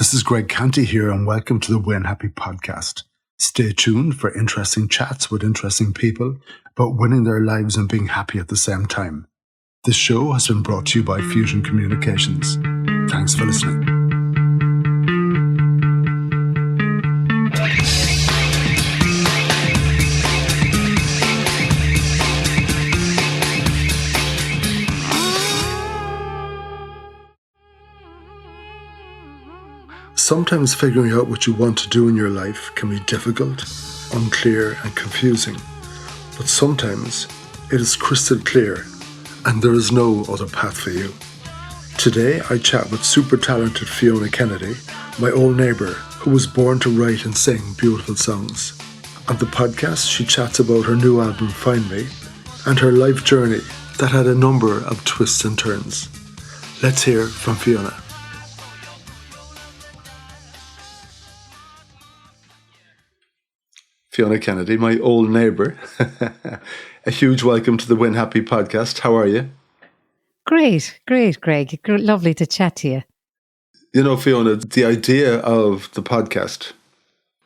This is Greg Canty here, and welcome to the Win Happy podcast. Stay tuned for interesting chats with interesting people about winning their lives and being happy at the same time. This show has been brought to you by Fusion Communications. Thanks for listening. Sometimes figuring out what you want to do in your life can be difficult, unclear and confusing. But sometimes it is crystal clear and there is no other path for you. Today I chat with super talented Fiona Kennedy, my old neighbour who was born to write and sing beautiful songs. On the podcast she chats about her new album Find Me and her life journey that had a number of twists and turns. Let's hear from Fiona. Fiona Kennedy, my old neighbour. A huge welcome to the Win Happy podcast. How are you? Great, Greg. Lovely to chat to you. You know, Fiona, the idea of the podcast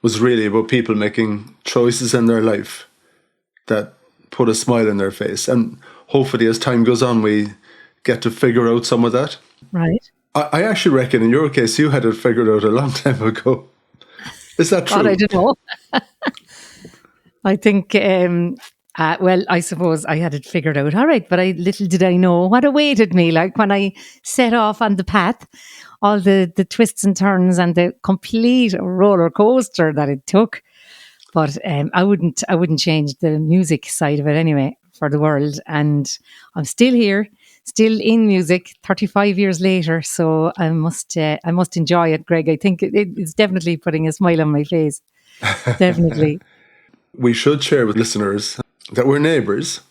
was really about people making choices in their life that put a smile on their face. And hopefully as time goes on, we get to figure out some of that. Right. I actually reckon in your case, you had it figured out a long time ago. Is that true? God, I don't know. I think, I suppose I had it figured out. All right, but little did I know what awaited me. Like when I set off on the path, all the twists and turns and the complete roller coaster that it took. But I wouldn't change the music side of it anyway for the world. And I'm still here, still in music, 35 years later. So I must enjoy it, Greg. I think it's definitely putting a smile on my face. Definitely. We should share with listeners that we're neighbours.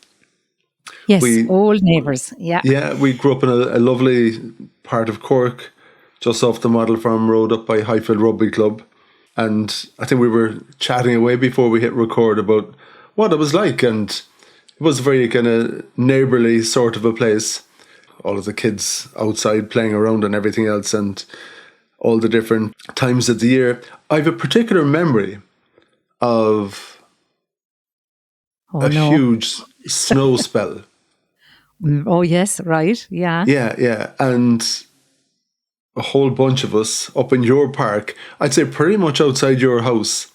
Yes, old neighbours, yeah. Yeah, we grew up in a lovely part of Cork, just off the Model Farm Road up by Highfield Rugby Club. And I think we were chatting away before we hit record about what it was like. And it was a very kind of neighbourly sort of a place. All of the kids outside playing around and everything else and all the different times of the year. I have a particular memory of huge snow spell. Oh, yes, right, yeah. Yeah. And a whole bunch of us up in your park, I'd say pretty much outside your house,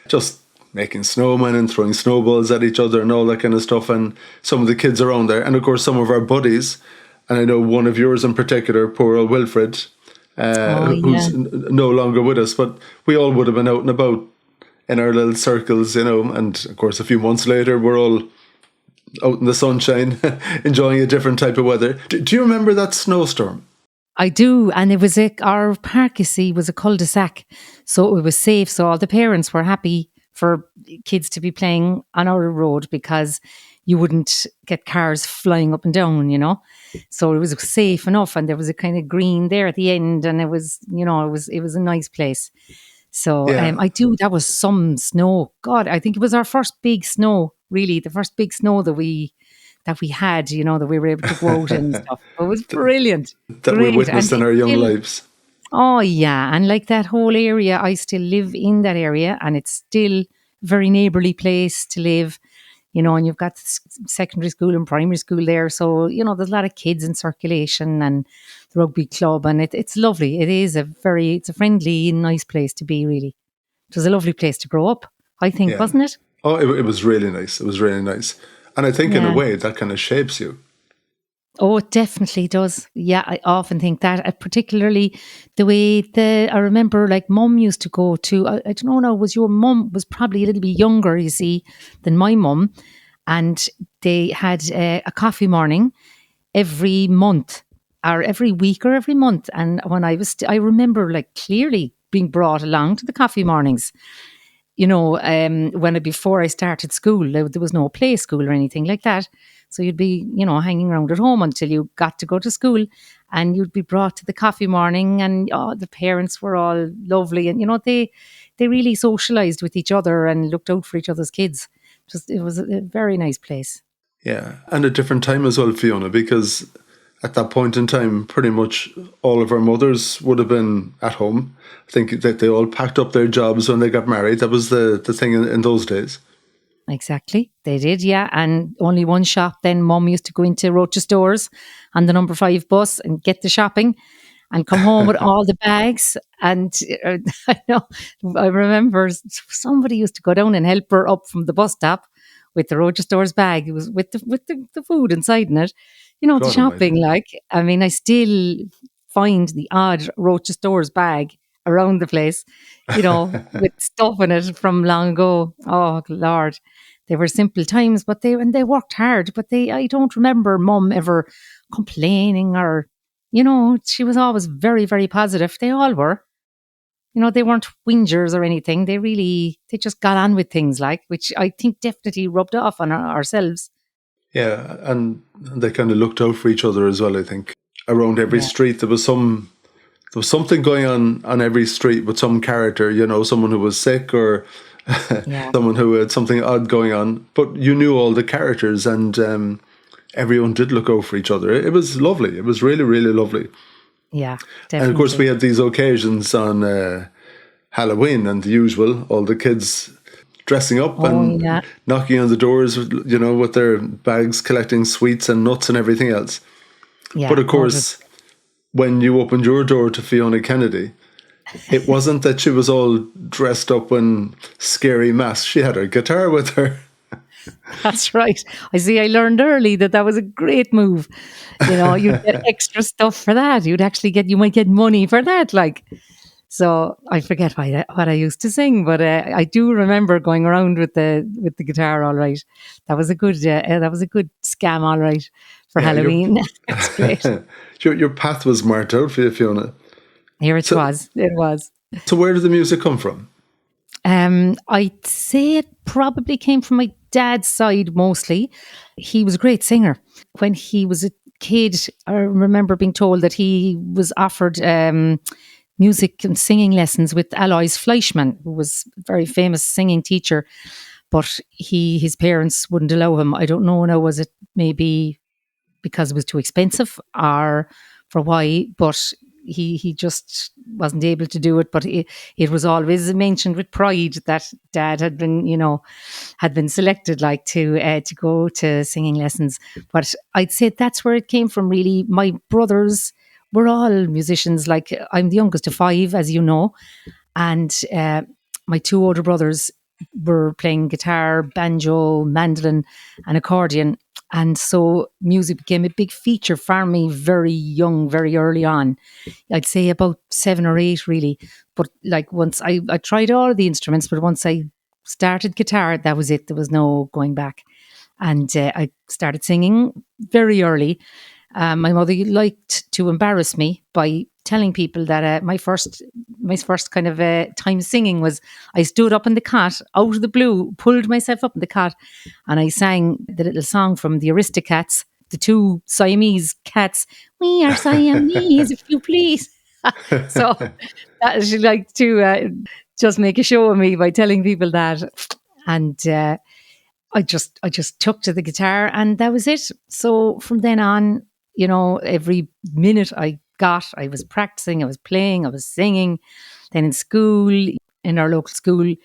just making snowmen and throwing snowballs at each other and all that kind of stuff. And some of the kids around there. And of course, some of our buddies. And I know one of yours in particular, poor old Wilfred, who's no longer with us. But we all would have been out and about in our little circles, you know, and of course a few months later we're all out in the sunshine enjoying a different type of weather. Do you remember that snowstorm? I do, and it was our park, you see, was a cul-de-sac, so it was safe, so all the parents were happy for kids to be playing on our road because you wouldn't get cars flying up and down, you know, so it was safe enough, and there was a kind of green there at the end, and it was, you know, it was a nice place. So I do. That was some snow. God, I think it was our first big snow. Really, the first big snow that we had. You know, that we were able to go out and stuff. It was brilliant. That we witnessed in our young lives. Oh yeah, and like that whole area, I still live in that area, and it's still a very neighbourly place to live. You know, and you've got secondary school and primary school there. So, you know, there's a lot of kids in circulation and the rugby club, and it's lovely. It's a friendly, nice place to be, really. It was a lovely place to grow up, I think, wasn't it? Oh, it was really nice. It was really nice. And I think in a way that kind of shapes you. Oh, it definitely does. Yeah, I often think that, particularly the way I remember, like, Mum used to go to, I don't know now, your mum was probably a little bit younger, you see, than my mum, and they had a coffee morning every month, or every week or every month, and when I remember, like, clearly being brought along to the coffee mornings. You know, before I started school, there was no play school or anything like that. So you'd be, you know, hanging around at home until you got to go to school, and you'd be brought to the coffee morning, and the parents were all lovely, and, you know, they really socialised with each other and looked out for each other's kids. It was a very nice place. Yeah, and a different time as well, Fiona, because at that point in time, pretty much all of our mothers would have been at home. I think that they all packed up their jobs when they got married. That was the thing in those days. Exactly. They did, yeah. And only one shop then. Mum used to go into Roche's stores on the number 5 bus and get the shopping and come home with all the bags. And I know, I remember somebody used to go down and help her up from the bus stop with the Roche stores bag. It was with the food inside in it. The God almighty. shopping, like, I mean, I still find the odd Roche stores bag around the place, with stuff in it from long ago. Oh, Lord. They were simple times, but they worked hard. But I don't remember Mum ever complaining or, she was always very, very positive. They all were. They weren't whingers or anything. They just got on with things, like, which I think definitely rubbed off on ourselves. Yeah, and they kind of looked out for each other as well. I think around every Yeah, street there was something going on every street with some character. Someone who was sick or yeah, someone who had something odd going on. But you knew all the characters, and everyone did look out for each other. It was lovely. It was really, really lovely. yeah, And of course, we definitely. had these occasions on Halloween and the usual, all the kids dressing up Oh, and yeah, knocking on the doors, with their bags collecting sweets and nuts and everything else. But yeah. of Oh, it was, course, when you opened your door to Fiona Kennedy, it wasn't that she was all dressed up in scary masks. She had her guitar with her. that's right. I see. I learned early that was a great move. You'd get extra stuff for that. You might get money for that. Like, so I forget what I used to sing, but I do remember going around with the guitar. All right, that was a good scam. All right, for Yeah, Halloween. That's great. your path was marked out for you, Fiona. Here it So, was. It was. so where did the music come from? I'd say it probably came from my dad's side mostly. He was a great singer. When he was a kid, I remember being told that he was offered music and singing lessons with Alois Fleischmann, who was a very famous singing teacher, but his parents wouldn't allow him. I don't know now, was it maybe because it was too expensive or for why, but he just wasn't able to do it. But it was always mentioned with pride that dad had been selected, like, to go to singing lessons. But I'd say that's where it came from, really. My brothers were all musicians. Like, I'm the youngest of 5, as you know, and my 2 older brothers were playing guitar, banjo, mandolin, and accordion. And so music became a big feature for me very young, very early on. I'd say about 7 or 8, really. But like, once I tried all the instruments, but once I started guitar, that was it. There was no going back. And I started singing very early. My mother liked to embarrass me by telling people that my first kind of time singing was, I stood up in the cot out of the blue, pulled myself up in the cot, and I sang the little song from the Aristocats, the 2 Siamese cats. We are Siamese, if you please. So that she liked to just make a show of me by telling people that, and I just took to the guitar, and that was it. So from then on, every minute I got, I was practicing, I was playing, I was singing. Then in school, in our local school,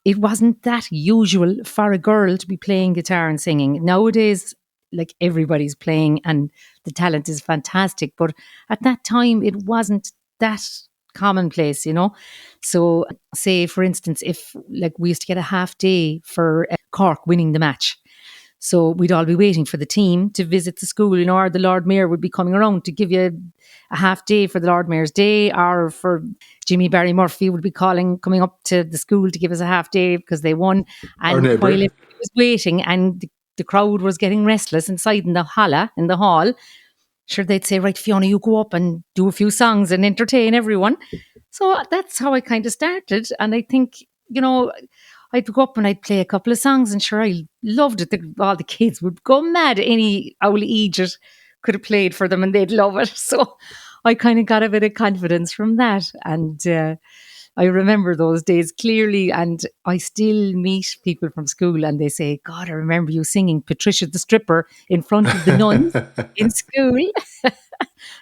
it wasn't that usual for a girl to be playing guitar and singing. Nowadays, like, everybody's playing and the talent is fantastic. But at that time, it wasn't that commonplace. So, say, for instance, if, like, we used to get a half day for Cork winning the match. So we'd all be waiting for the team to visit the school, or the Lord Mayor would be coming around to give you a half day for the Lord Mayor's Day, or for Jimmy Barry Murphy would be coming up to the school to give us a half day because they won. Our And while neighbour. everybody was waiting and the crowd was getting restless inside in the hall, sure, they'd say, right, Fiona, you go up and do a few songs and entertain everyone. So that's how I kind of started. And I think, I'd go up and I'd play a couple of songs, and sure, I loved it. All the kids would go mad. Any owl Egypt could have played for them and they'd love it. So I kind of got a bit of confidence from that. And I remember those days clearly, and I still meet people from school and they say, God, I remember you singing Patricia the Stripper in front of the nuns in school.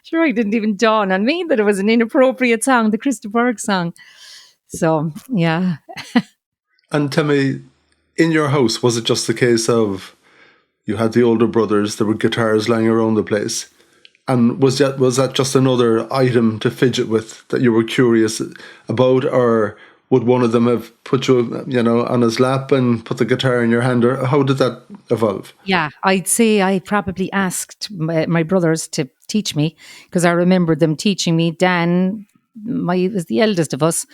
Sure, it didn't even dawn on me that it was an inappropriate song, the Christa Berg song. So, yeah. And tell me, in your house, was it just a case of you had the older brothers, there were guitars lying around the place? And was that just another item to fidget with that you were curious about, or would one of them have put you, on his lap and put the guitar in your hand, or how did that evolve? Yeah, I'd say I probably asked my brothers to teach me because I remember them teaching me. Dan, was the eldest of us,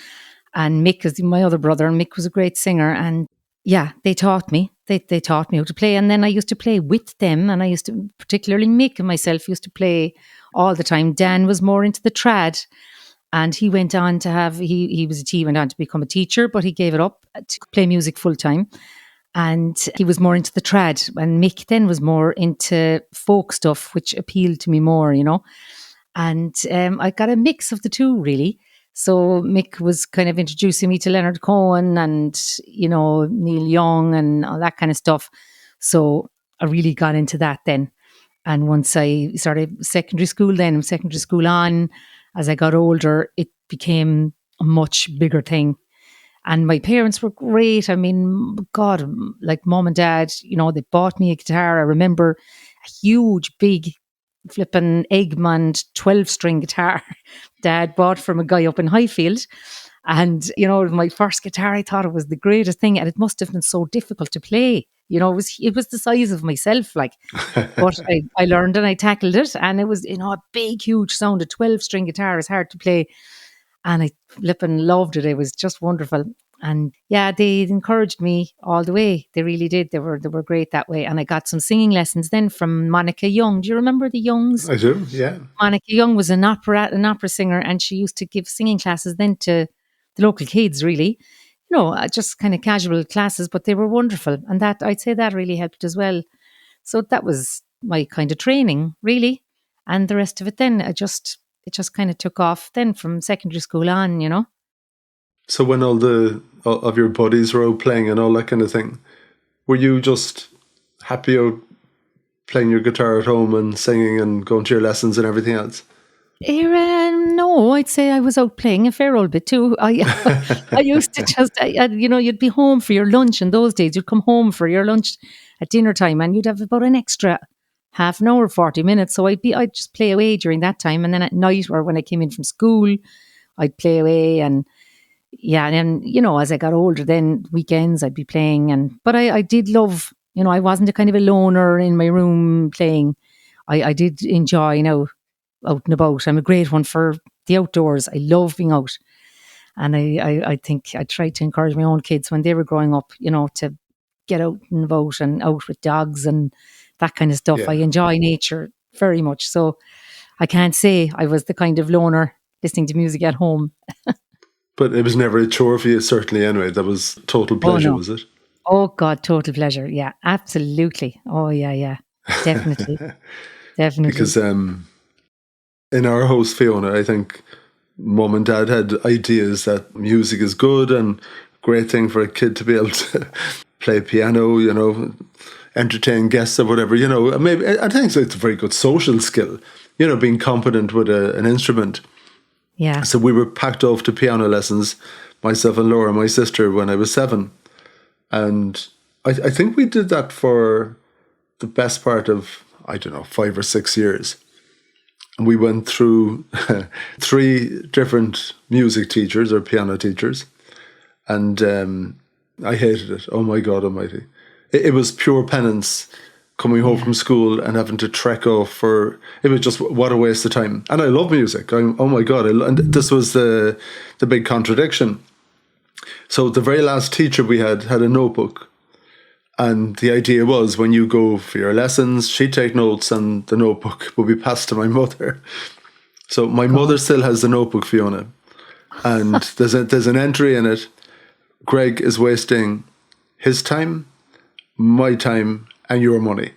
and Mick is my other brother. And Mick was a great singer, and yeah, they taught me. They taught me how to play, and then I used to play with them. And I used to, particularly Mick and myself, used to play all the time. Dan was more into the trad, and he went on to have he went on to become a teacher, but he gave it up to play music full time. And he was more into the trad, and Mick then was more into folk stuff, which appealed to me more. And I got a mix of the two, really. So Mick was kind of introducing me to Leonard Cohen and, Neil Young and all that kind of stuff. So I really got into that then. And once I started secondary school on, as I got older, it became a much bigger thing. And my parents were great. I mean, God, like mom and dad, they bought me a guitar. I remember a huge, big, flipping Eggman 12-string guitar dad bought from a guy up in Highfield. And, my first guitar, I thought it was the greatest thing. And it must have been so difficult to play. It was the size of myself, like, but I learned and I tackled it. And it was, a big, huge sound. A 12-string guitar is hard to play. And I flipping loved it. It was just wonderful. And yeah, they encouraged me all the way. They really did. They were great that way. And I got some singing lessons then from Monica Young. Do you remember the Youngs? I do, yeah. Monica Young was an opera singer, and she used to give singing classes then to the local kids, really. Just kind of casual classes, but they were wonderful. And that, I'd say, that really helped as well. So that was my kind of training, really. And the rest of it then, it just kind of took off then from secondary school on. So when all of your buddies were out playing and all that kind of thing, were you just happy out playing your guitar at home and singing and going to your lessons and everything else? No, I'd say I was out playing a fair old bit too. I used to just, you'd be home for your lunch in those days. You'd come home for your lunch at dinner time, and you'd have about an extra half an hour, 40 minutes. So I'd just play away during that time. And then at night, or when I came in from school, I'd play away. And yeah, and then, as I got older, then weekends I'd be playing. But I did love, I wasn't a kind of a loner in my room playing. I did enjoy, out and about. I'm a great one for the outdoors. I love being out. And I think I tried to encourage my own kids when they were growing up, to get out and about and out with dogs and that kind of stuff. Yeah. I enjoy nature very much. So I can't say I was the kind of loner listening to music at home. But it was never a chore for you, certainly, anyway. That was total pleasure, no. Was it? Oh, God, total pleasure. Yeah, absolutely. Oh, yeah. Definitely. Definitely. Because in our house, Fiona, I think mum and dad had ideas that music is good and great thing for a kid to be able to play piano, entertain guests or whatever, Maybe I think it's a very good social skill, being competent with an instrument. Yeah. So we were packed off to piano lessons, myself and Laura, my sister, when I was 7. And I think we did that for the best part of, 5 or 6 years. And we went through 3 different music teachers or piano teachers. And I hated it. Oh my God almighty. It was pure penance coming home from school and having to trek off it was just, what a waste of time. And I love music. Oh my God. And this was the big contradiction. So the very last teacher we had a notebook. And the idea was when you go for your lessons, she'd take notes and the notebook would be passed to my mother. So my mother still has the notebook, Fiona. And there's an entry in it. Greg is wasting his time, my time, and your money.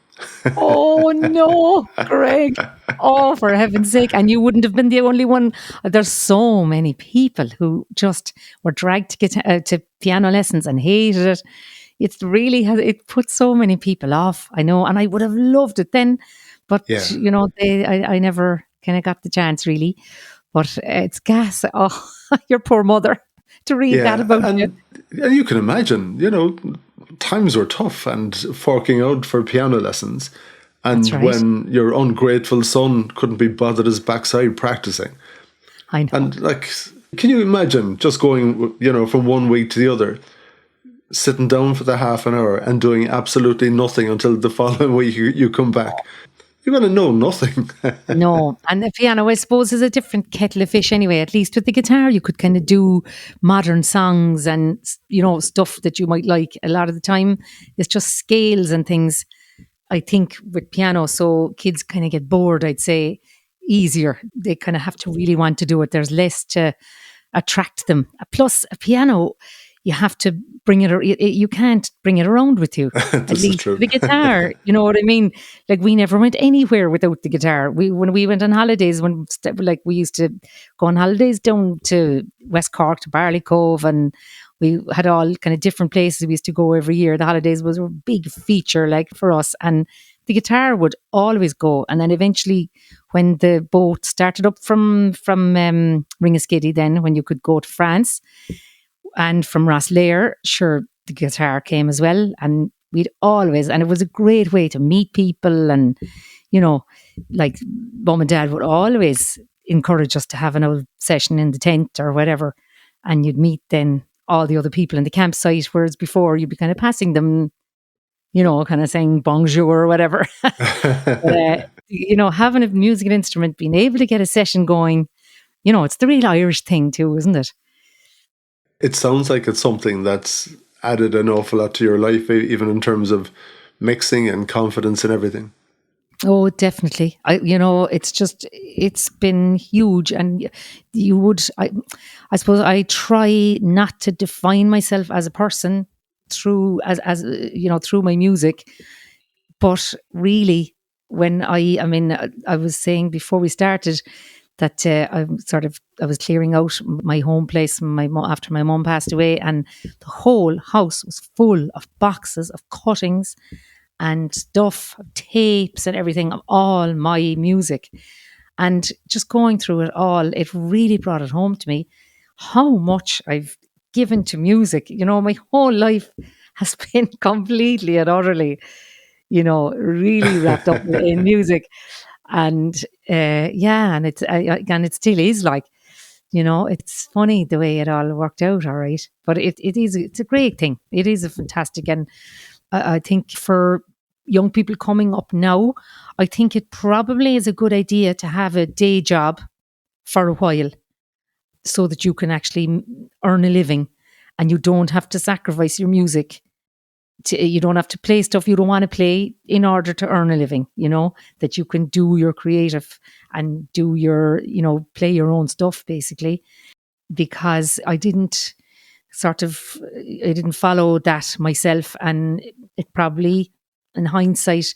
Oh no, Greg. Oh, for heaven's sake. And you wouldn't have been the only one. There's so many people who just were dragged to get to piano lessons and hated it. It's really has it put so many people off. I know, and I would have loved it then, but Yeah. I never kind of got the chance really. But it's gas. Oh, your poor mother to read that Yeah, about you. and you can imagine, times were tough and forking out for piano lessons. That's And right. when your ungrateful son couldn't be bothered his backside practicing. I know. And like, can you imagine just going, from one week to the other, sitting down for the half an hour and doing absolutely nothing until the following week you come back? You're going to know nothing. No, and the piano, I suppose, is a different kettle of fish anyway. At least with the guitar, you could kind of do modern songs and, stuff that you might like. A lot of the time, it's just scales and things, I think, with piano. So kids kind of get bored, I'd say, easier. They kind of have to really want to do it. There's less to attract them. Plus, a piano, you have to bring it, you can't bring it around with you. At This is least true. the guitar, you know what I mean? Like we never went anywhere without the guitar. When we went on holidays, we used to go on holidays down to West Cork to Barley Cove, and we had all kind of different places we used to go every year. The holidays was a big feature, like for us, and the guitar would always go. And then eventually, when the boat started up from Ringaskiddy, then when you could go to France, and from Rosslare, sure, the guitar came as well. And and it was a great way to meet people. And, like mum and dad would always encourage us to have another session in the tent or whatever. And you'd meet then all the other people in the campsite, whereas before you'd be kind of passing them, kind of saying bonjour or whatever. But, having a musical instrument, being able to get a session going, it's the real Irish thing too, isn't it? It sounds like it's something that's added an awful lot to your life, even in terms of mixing and confidence and everything. Oh, definitely. It's been huge. And I suppose I try not to define myself as a person through my music. But really, I was saying before we started that I was clearing out my home place after my mum passed away, and the whole house was full of boxes of cuttings and stuff, tapes and everything of all my music. And just going through it all, it really brought it home to me how much I've given to music. My whole life has been completely and utterly, really wrapped up in music. And yeah, and and it still is like, it's funny the way it all worked out. All right, but it's a great thing. It is a fantastic, and I think for young people coming up now, I think it probably is a good idea to have a day job for a while so that you can actually earn a living and you don't have to sacrifice your music. You don't have to play stuff you don't want to play in order to earn a living, that you can do your creative and do your, play your own stuff basically. Because I didn't follow that myself, and it probably, in hindsight,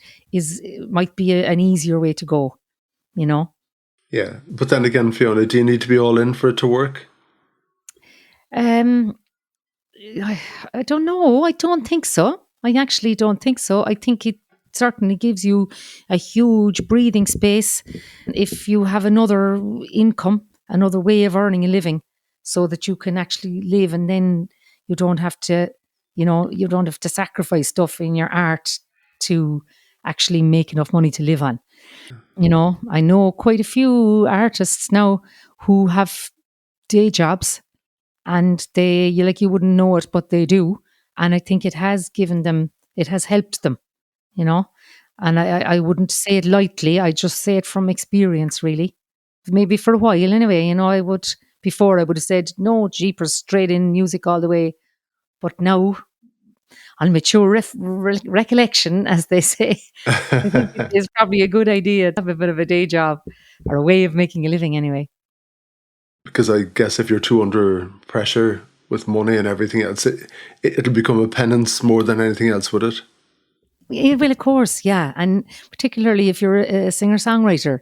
might be an easier way to go, you know. Yeah. But then again, Fiona, do you need to be all in for it to work? Um, I don't know. I don't think so. I actually don't think so. I think it certainly gives you a huge breathing space if you have another income, another way of earning a living, so that you can actually live, and then you don't have to, you don't have to sacrifice stuff in your art to actually make enough money to live on. I know quite a few artists now who have day jobs, and you wouldn't know it, but they do. And I think it has helped them, you know. And I wouldn't say it lightly. I just say it from experience, really. Maybe for a while, anyway. Before I would have said no, jeepers, straight in music all the way. But now, on mature recollection, as they say, I think it is probably a good idea to have a bit of a day job or a way of making a living, anyway. Because I guess if you're too under pressure with money and everything else, it'll become a penance more than anything else, would it? Well, of course, yeah. And particularly if you're a singer-songwriter,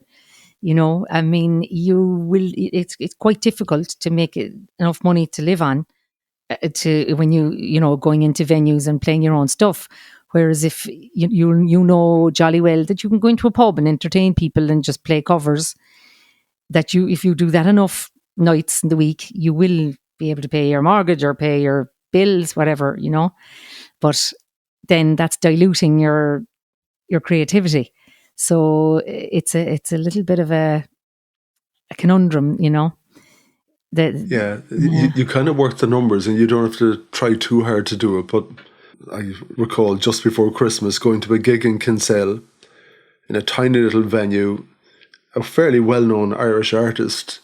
I mean, it's quite difficult to make enough money to live on, to when going into venues and playing your own stuff. Whereas if you know jolly well that you can go into a pub and entertain people and just play covers, that if you do that enough nights in the week, you will be able to pay your mortgage or pay your bills, whatever. But then that's diluting your creativity. So it's a little bit of a conundrum. That Yeah, yeah, you kind of work the numbers and you don't have to try too hard to do it. But I recall just before Christmas going to a gig in Kinsale in a tiny little venue, a fairly well-known Irish artist,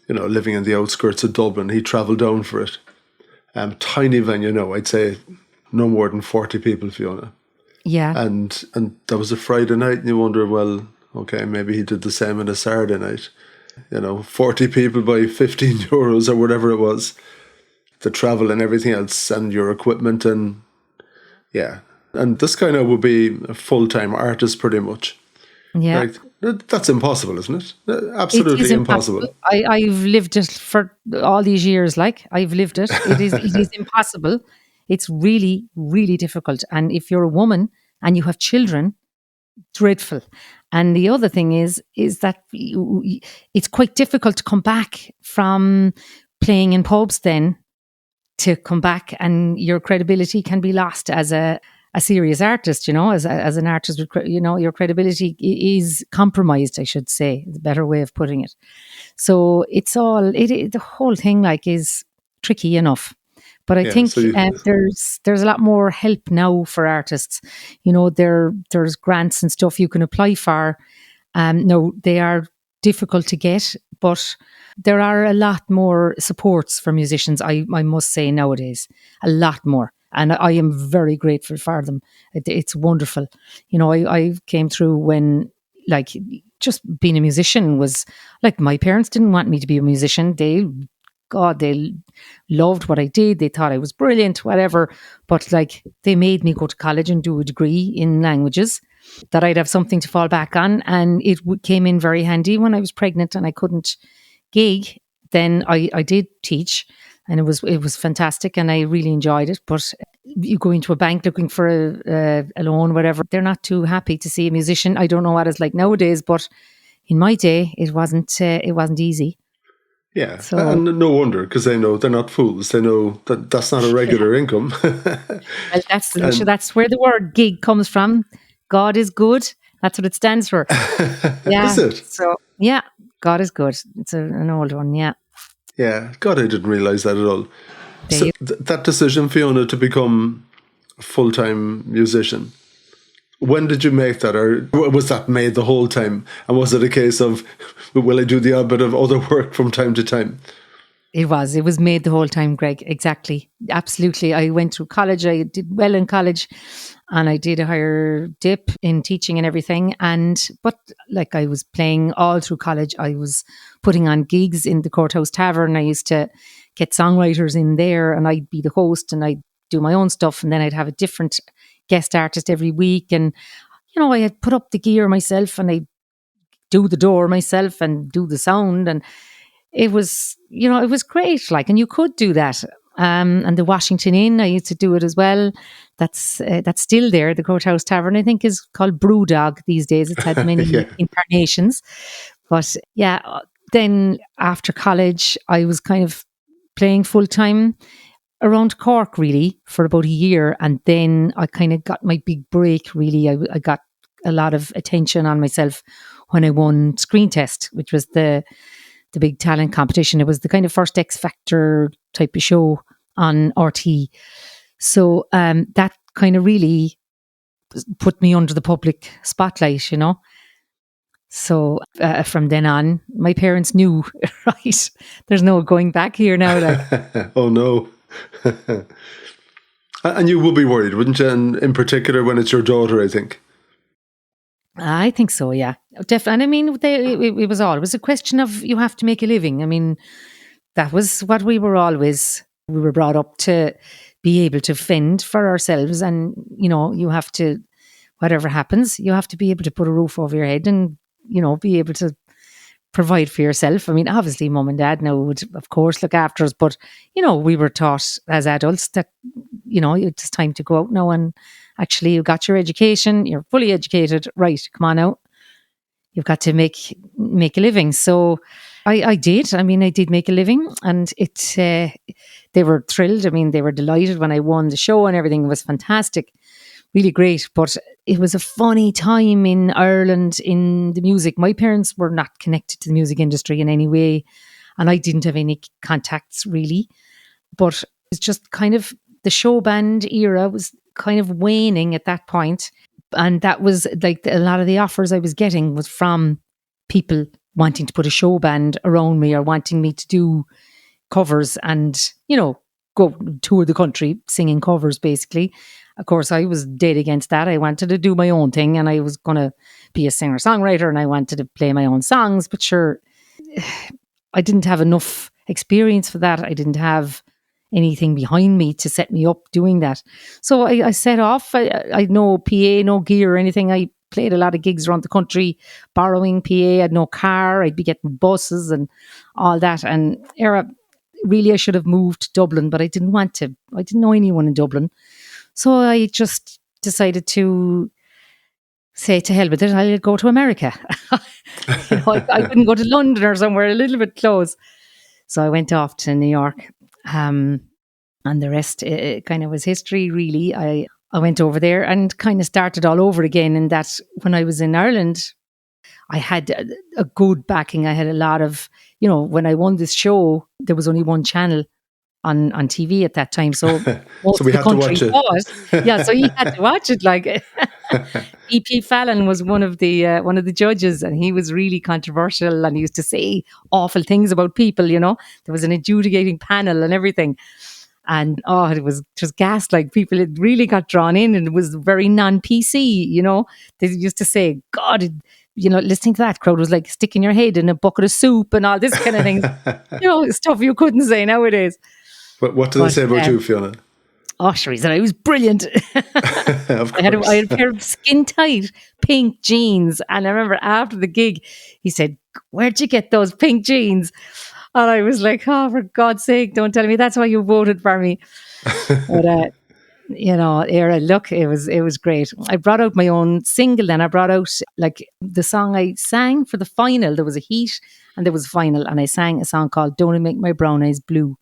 living in the outskirts of Dublin. He travelled down for it. Tiny venue, no, I'd say no more than 40 people, Fiona. yeah, And that was a Friday night, and you wonder, well, okay, maybe he did the same on a Saturday night. 40 people by 15 euros or whatever it was, the travel and everything else, and your equipment, and yeah. And this kind of would be a full-time artist pretty much. yeah. Like, that's impossible, isn't it? It is Absolutely impossible. impossible. I've lived it for all these years. Like I've lived it. It is impossible. It's really, really difficult. And if you're a woman and you have children, dreadful. And the other thing is that it's quite difficult to come back from playing in pubs then to come back, and your credibility can be lost as a serious artist, as an artist, your credibility is compromised, I should say, is a better way of putting it. So the whole thing like is tricky enough. But I Yeah, think so there's a lot more help now for artists. There's grants and stuff you can apply for. No, they are difficult to get, but there are a lot more supports for musicians. I must say nowadays, a lot more. And I am very grateful for them. It's wonderful. I came through when, like, just being a musician was like, my parents didn't want me to be a musician. They loved what I did. They thought I was brilliant, whatever. But like, they made me go to college and do a degree in languages that I'd have something to fall back on. And it came in very handy when I was pregnant and I couldn't gig. Then I did teach, and it was fantastic, and I really enjoyed it. But you go into a bank looking for a loan, whatever, they're not too happy to see a musician. I don't know what it's like nowadays, but in my day, it wasn't easy. yeah, So and no wonder, because they know they're not fools. They know that that's not a yeah, regular income. well, that's And that's where the word gig comes from. God is good. That's what it stands for. is Yeah. it? So yeah, God is good. It's an old one. Yeah. Yeah, God, I didn't realize that at all. There So you. that decision, Fiona, to become a full-time musician, when did you make that, or was that made the whole time? And was it a case of, will I do the odd bit of other work from time to time? It was. It was made the whole time, Greg. Exactly. Absolutely. I went through college. I did well in college, and I did a higher dip in teaching and everything. But like, I was playing all through college. I was putting on gigs in the Courthouse Tavern. I used to get songwriters in there, and I'd be the host, and I'd do my own stuff. And then I'd have a different guest artist every week. And, I had put up the gear myself, and I do the door myself and do the sound. And it was great. Like, and you could do that. And the Washington Inn, I used to do it as well. That's still there. The Courthouse Tavern, I think, is called Brewdog these days. It's had many Yeah, incarnations. But yeah, then after college, I was kind of playing full time around Cork, really, for about a year. And then I kind of got my big break, really. I got a lot of attention on myself when I won Screen Test, which was the big talent competition. It was the kind of first X Factor type of show on RT. So that kind of really put me under the public spotlight. So from then on, my parents knew, right? There's no going back here now. Like, oh no. And you would be worried, wouldn't you? And in particular, when it's your daughter, I think. I think so, yeah, definitely. And I mean, it was always a question of, you have to make a living. I mean, that was what we were brought up to be able to fend for ourselves, and you have to. whatever happens, you have to be able to put a roof over your head and, be able to provide for yourself. I mean, obviously, mum and dad now would, of course, look after us, but, we were taught as adults that, it's time to go out now and actually you got your education, you're fully educated, right, come on out. You've got to make a living. So I did. I mean, I did make a living, and they were thrilled. I mean, they were delighted when I won the show, and everything was fantastic, really great. But it was a funny time in Ireland in the music. My parents were not connected to the music industry in any way, and I didn't have any contacts really. But it's just kind of the show band era was kind of waning at that point. And that was like a lot of the offers I was getting was from people wanting to put a show band around me or wanting me to do covers and, go tour the country singing covers basically. Of course, I was dead against that. I wanted to do my own thing and I was going to be a singer-songwriter and I wanted to play my own songs. But sure, I didn't have enough experience for that. I didn't have anything behind me to set me up doing that. So I set off. I had no PA, no gear or anything. I played a lot of gigs around the country, borrowing PA. I had no car. I'd be getting buses and all that. And really, I should have moved to Dublin, but I didn't want to. I didn't know anyone in Dublin. So I just decided to say to hell with it, I'll go to America. I couldn't go to London or somewhere a little bit close. So I went off to New York. And the rest kind of was history, really. I went over there and kind of started all over again. And that when I was in Ireland, I had a good backing. I had a lot of, when I won this show, there was only one channel on TV at that time. So most so we of the had to country watch it. was. Yeah, so you had to watch it. Like E.P. Fallon was one of the judges, and he was really controversial and he used to say awful things about people, There was an adjudicating panel and everything. And it was just gas, like people had really got drawn in and it was very non-PC, They used to say, God, listening to that crowd was like sticking your head in a bucket of soup and all this kind of things. Stuff you couldn't say nowadays. But what do they say about you, Fiona? Sure, he said I was brilliant. Of course. I had a pair of skin tight pink jeans. And I remember after the gig, he said, where'd you get those pink jeans? And I was like, for God's sake, don't tell me that's why you voted for me. But, look, it was great. I brought out my own single then. I brought out like the song I sang for the final. There was a heat and there was a final. And I sang a song called Don't It Make My Brown Eyes Blue,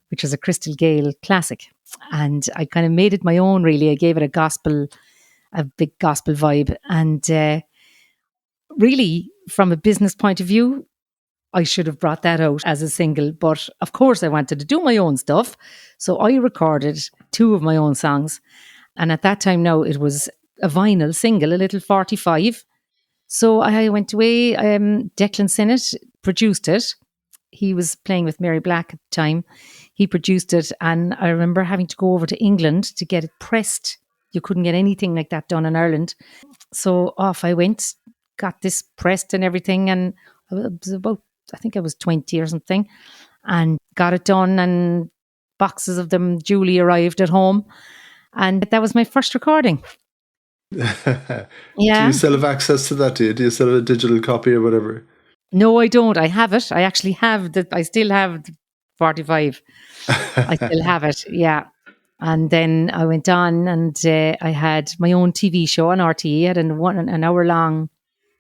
which was a Crystal Gale classic. And I kind of made it my own, really. I gave it a big gospel vibe. And really, from a business point of view, I should have brought that out as a single. But of course, I wanted to do my own stuff. So I recorded 2 of my own songs. And at that time now, it was a vinyl single, a little 45. So I went away. Declan Sinnott produced it. He was playing with Mary Black at the time. He produced it. And I remember having to go over to England to get it pressed. You couldn't get anything like that done in Ireland. So off I went, got this pressed and everything. And it was about, I think I was 20 or something, and got it done. And boxes of them duly arrived at home. And that was my first recording. Yeah. Do Yeah. you still have access to that? Do you still have a digital copy or whatever? No, I don't. I have it. I actually have I still have the 45. I still have it. Yeah. And then I went on and I had my own TV show on RTE. I had an hour long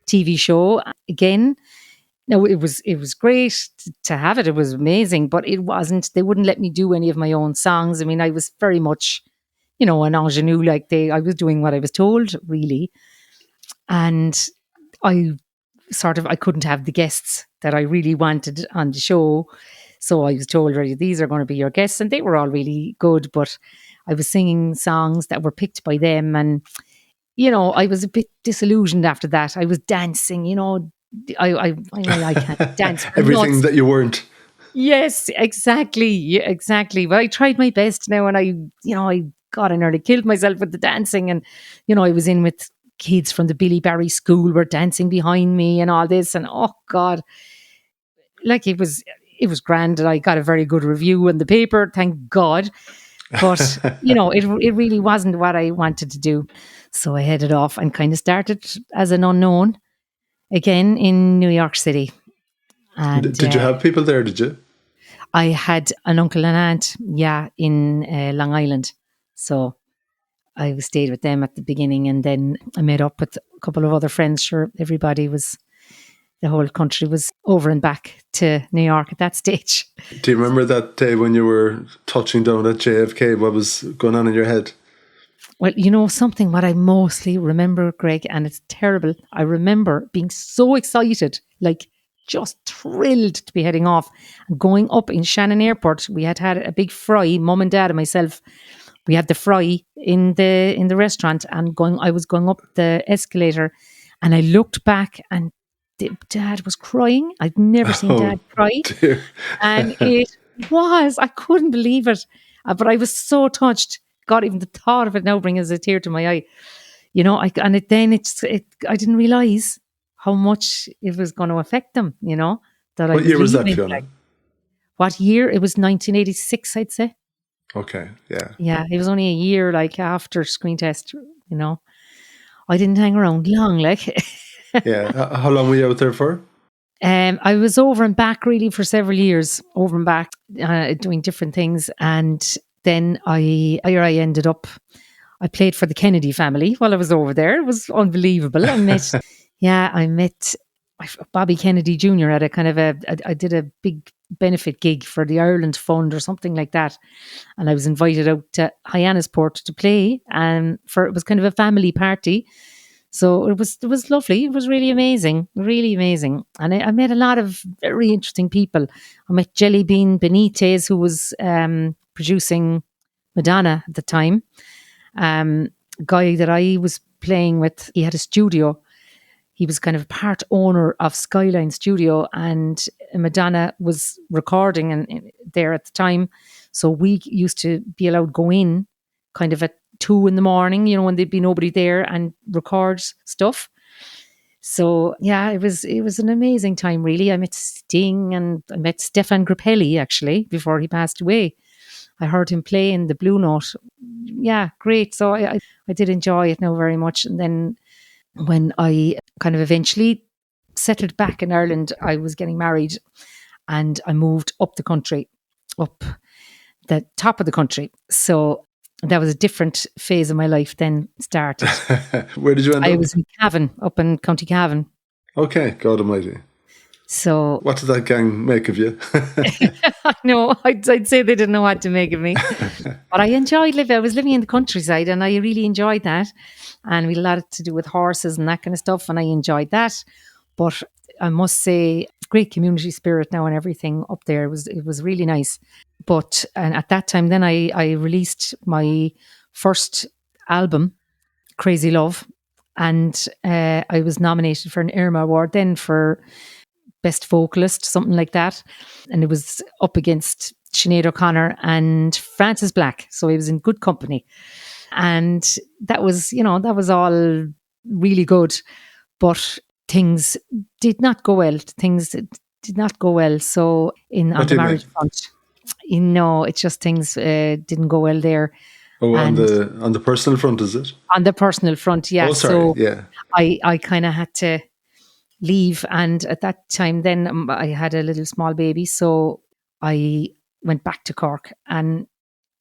TV show again. No, it was great to have it. It was amazing, but it wasn't. They wouldn't let me do any of my own songs. I mean, I was very much, an ingenue. Like I was doing what I was told, really, and I couldn't have the guests that I really wanted on the show. So I was told, right, these are going to be your guests, and they were all really good. But I was singing songs that were picked by them, and I was a bit disillusioned after that. I was dancing, I can't dance. Everything that you weren't. Yes, exactly. Yeah, exactly. But I tried my best now, and I nearly killed myself with the dancing. And, I was in with kids from the Billy Barry school were dancing behind me and all this. And oh God, like it was grand. And I got a very good review in the paper. Thank God. But, it really wasn't what I wanted to do. So I headed off and kind of started as an unknown again in New York City. And Did you have people there? Did you? I had an uncle and aunt, in Long Island. So I stayed with them at the beginning, and then I met up with a couple of other friends. Sure, the whole country was over and back to New York at that stage. Do you remember that day when you were touching down at JFK? What was going on in your head? Well, something what I mostly remember, Greg, and it's terrible. I remember being so excited, like just thrilled to be heading off and going up in Shannon Airport. We had a big fry, mum and dad and myself. We had the fry in the restaurant, and I was going up the escalator, and I looked back, and Dad was crying. I'd never seen Oh, Dad cry, dear. and I couldn't believe it. But I was so touched. God, even the thought of it now brings a tear to my eye. I didn't realize how much it was going to affect them. That I What was year was that, leaving. Fiona? What year? It was 1986, I'd say. Okay, yeah. Yeah, it was only a year after screen test. I didn't hang around long. Yeah. How long were you out there for? I was over and back really for several years, over and back doing different things, and then I ended up. I played for the Kennedy family while I was over there. It was unbelievable. I met Bobby Kennedy Jr. at a kind of I did a big benefit gig for the Ireland Fund or something like that, and I was invited out to Hyannisport to play, it was kind of a family party. So it was lovely. It was really amazing, and I met a lot of very interesting people. I met Jelly Bean Benitez, who was producing Madonna at the time. Guy that I was playing with, he had a studio. He was kind of part owner of Skyline Studio, and Madonna was recording there at the time. So we used to be allowed to go in kind of at 2 a.m, when there'd be nobody there, and record stuff. So yeah, it was an amazing time, really. I met Sting, and I met Stefan Grappelli actually before he passed away. I heard him play in the Blue Note. Yeah, great. So I did enjoy it now very much. And then when I kind of eventually settled back in Ireland, I was getting married, and I moved up the country, up the top of the country. So that was a different phase of my life then started. Where did you end up? I was in Cavan, up in County Cavan. Okay, God almighty. So what did that gang make of you? No, I'd say they didn't know what to make of me. But I enjoyed living. I was living in the countryside, and I really enjoyed that. And we had a lot to do with horses and that kind of stuff, and I enjoyed that. But I must say, great community spirit now and everything up there. It was really nice. But and at that time, then I released my first album, Crazy Love, and I was nominated for an Irma Award then for Best Vocalist, something like that. And it was up against Sinead O'Connor and Frances Black. So I was in good company. And that was all really good. But things did not go well. So on the marriage front, it's just things didn't go well there. Oh, on the personal front, is it? On the personal front, yeah. Oh, sorry. So yeah. I kind of had to leave, and at that time then I had a little small baby, so I went back to Cork and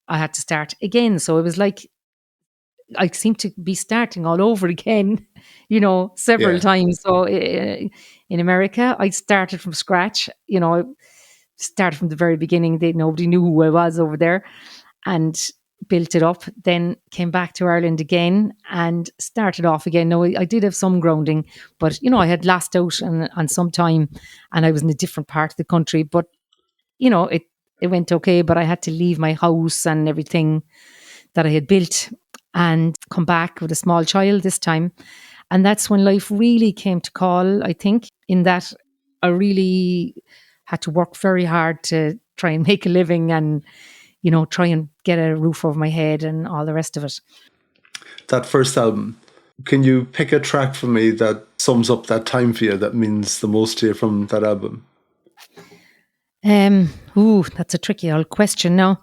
I had to start again. So it was like I seemed to be starting all over again, several times. So in America, I started from scratch, started from the very beginning. Nobody knew who I was over there, and built it up. Then came back to Ireland again and started off again. Now I did have some grounding, but I had lost out on some time, and I was in a different part of the country. But it went okay. But I had to leave my house and everything that I had built and come back with a small child this time. And that's when life really came to call, I think, in that I really had to work very hard to try and make a living and, try and get a roof over my head and all the rest of it. That first album, can you pick a track for me that sums up that time for you, that means the most to you from that album? That's a tricky old question now.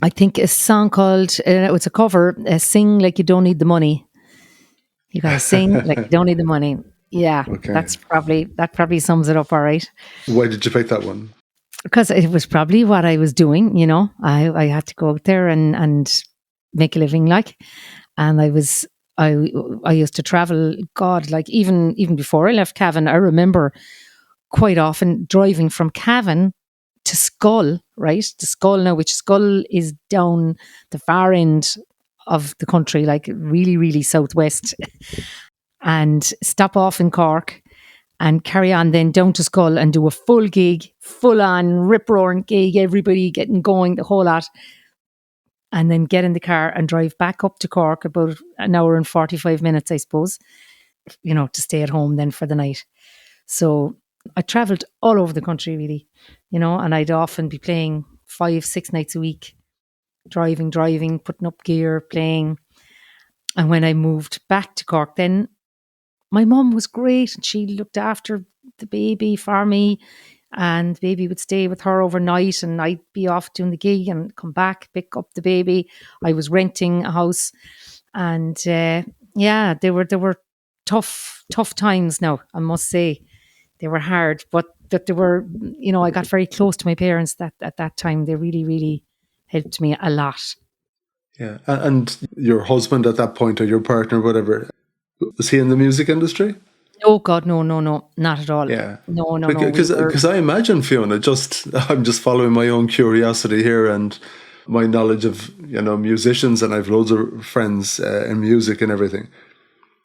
I think a song called, it's a cover, Sing Like You Don't Need the Money. You got to sing like you don't need the money. Yeah, Okay. that probably sums it up all right. Why did you pick that one? Because it was probably what I was doing, you know. I had to go out there and make a living, like, and I I used to travel. God, like even before I left Cavan, I remember quite often driving from Cavan to Skull, right? To Skull now, which Skull is down the far end of the country, like really, really southwest, and stop off in Cork and carry on then down to Skull and do a full gig, full on rip roaring gig, everybody getting going, the whole lot, and then get in the car and drive back up to Cork about an hour and 45 minutes, I suppose, you know, to stay at home then for the night. So I travelled all over the country, really, you know, and I'd often be playing 5, 6 nights a week, driving, putting up gear, playing. And when I moved back to Cork, then my mum was great and she looked after the baby for me, and the baby would stay with her overnight and I'd be off doing the gig and come back, pick up the baby. I was renting a house, and yeah, they were tough times now, I must say. They were hard, but that they were, you know, I got very close to my parents that at that time. They really, really helped me a lot. Yeah. And your husband at that point, or your partner, whatever, was he in the music industry? Oh God, no, no, no, not at all. Yeah. No. We were. Because I imagine, Fiona, I'm just following my own curiosity here and my knowledge of, musicians, and I've loads of friends in music and everything.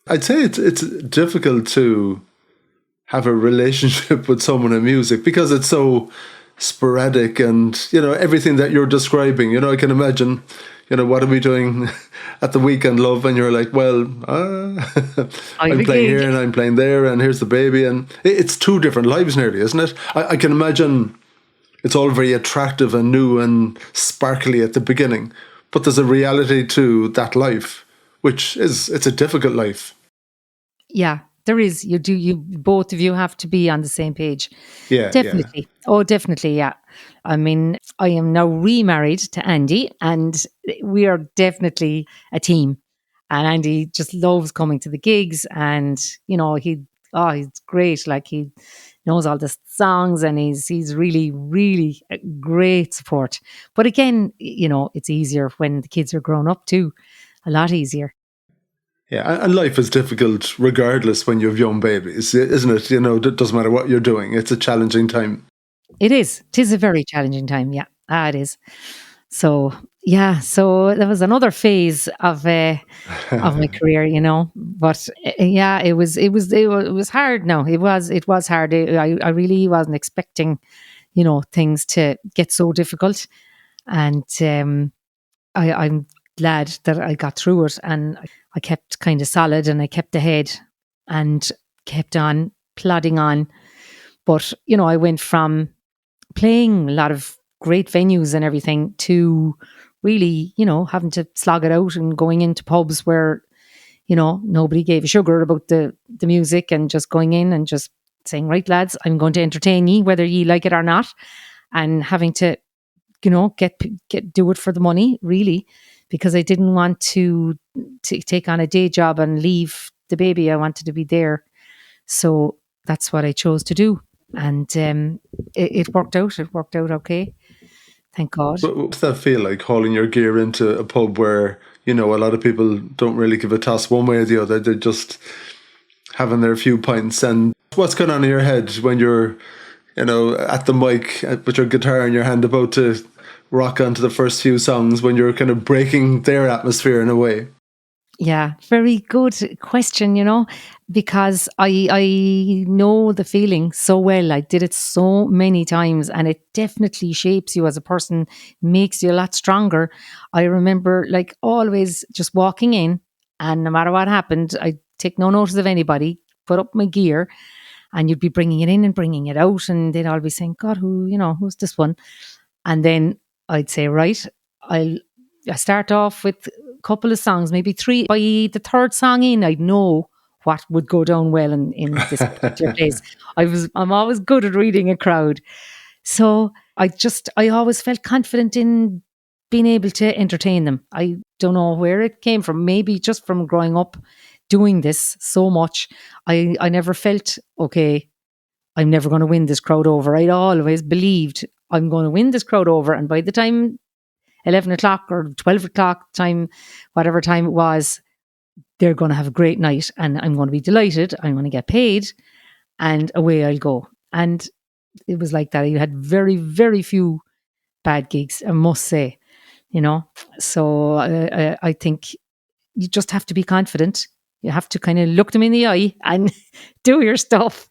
I'd say it's difficult to have a relationship with someone in music because it's so sporadic, and everything that you're describing. I can imagine, what are we doing at the weekend, love? And you're like, well, I have I'm a playing gig. here and I'm playing there, and here's the baby, and it's two different lives nearly, isn't it? I can imagine it's all very attractive and new and sparkly at the beginning, but there's a reality to that life, it's a difficult life. Yeah, there is. You both of you have to be on the same page. Yeah, yeah. Definitely. Oh, definitely. Yeah. I mean, I am now remarried to Andy, and we are definitely a team. And Andy just loves coming to the gigs, and he's great. Like, he knows all the songs, and he's really, really a great support. But again, it's easier when the kids are grown up too. A lot easier. Yeah, and life is difficult regardless when you have young babies, isn't it? It doesn't matter what you're doing. It's a challenging time. It is. It is a very challenging time. Yeah, it is. So yeah, so there was another phase of my career, But yeah, it was hard. No, it was hard. I really wasn't expecting, things to get so difficult, and I'm glad that I got through it, and I kept kind of solid, and I kept ahead, and kept on plodding on. But I went from playing a lot of great venues and everything to really, having to slog it out and going into pubs where, nobody gave a sugar about the music, and just going in and just saying, right, lads, I'm going to entertain ye, whether ye like it or not, and having to, get do it for the money, really, because I didn't want to take on a day job and leave the baby. I wanted to be there. So that's what I chose to do. And it worked out. It worked out okay. Thank God. But what's that feel like, hauling your gear into a pub where, a lot of people don't really give a toss one way or the other? They're just having their few pints. And what's going on in your head when you're, at the mic with your guitar in your hand about to rock onto the first few songs, when you're kind of breaking their atmosphere in a way? Yeah, very good question, because I know the feeling so well. I did it so many times, and it definitely shapes you as a person, makes you a lot stronger. I remember, like, always just walking in, and no matter what happened, I take no notice of anybody, put up my gear, and you'd be bringing it in and bringing it out, and they'd all be saying, God, who's this one? And then I'd say, right, I'll I start off with a couple of songs, maybe three. By the third song in, I'd know what would go down well in this particular place. I'm always good at reading a crowd. So I always felt confident in been able to entertain them. I don't know where it came from. Maybe just from growing up doing this so much. I never felt, okay, I'm never going to win this crowd over. I always believed I'm going to win this crowd over. And by the time 11 o'clock or 12 o'clock time, whatever time it was, they're going to have a great night and I'm going to be delighted. I'm going to get paid and away I'll go. And it was like that. You had very, very few bad gigs, I must say, you know. So I think you just have to be confident. You have to kind of look them in the eye and do your stuff.